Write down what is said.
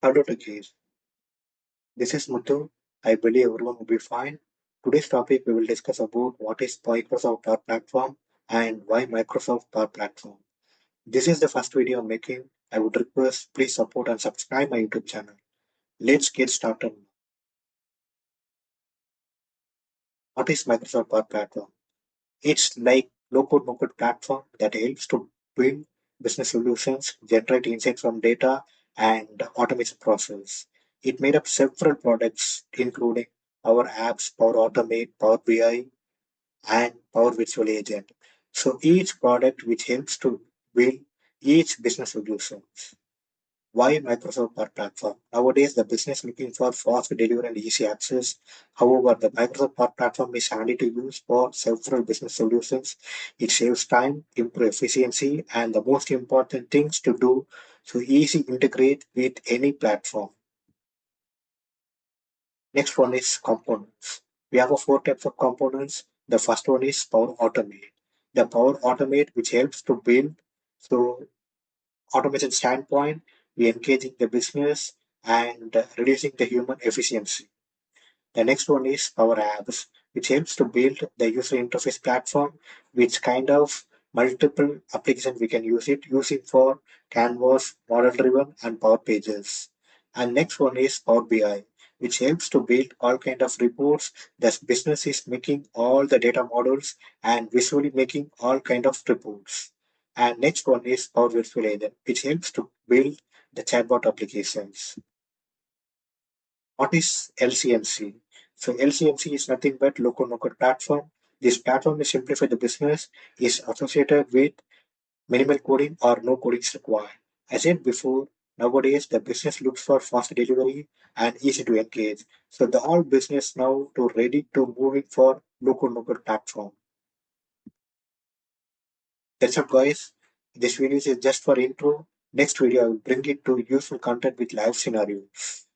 Hello to Keith. This is Muthu. I believe everyone will be fine. Today's topic we will discuss about what is Microsoft Power Platform and why Microsoft Power Platform. This is the first video I'm making. I would request please support and subscribe my YouTube channel. Let's get started. What is Microsoft Power Platform? It's like low-code, no-code platform that helps to build business solutions, generate insights from data, and automate the process. It made up several products, including Power Apps, Power Automate, Power BI, and Power Virtual Agent. So each product which helps to build each business solutions. Why Microsoft Power Platform? Nowadays, the business looking for fast delivery and easy access. However, the Microsoft Power Platform is handy to use for several business solutions. It saves time, improve efficiency, and the most important things to do so easy integrate with any platform. Next one is components. We have a four types of components. The first one is Power Automate. The Power Automate which helps to build so automation standpoint, we engaging the business and reducing the human efficiency. The next one is Power Apps, which helps to build the user interface platform, which kind of multiple applications we can use it using for Canvas, model driven, and Power Pages. And next one is Power BI, which helps to build all kind of reports. The business is making all the data models and visually making all kind of reports. And next one is Power Virtual Agent, which helps to build the chatbot applications. What is LCMC? So LCMC is nothing but local no-code platform. This platform is simplify the business, is associated with minimal coding or no coding is required. As said before, nowadays the business looks for fast delivery and easy to engage. So the all business now to ready to moving for local no-code platform. That's all guys. This video is just for intro. Next video I will bring it to useful content with live scenarios.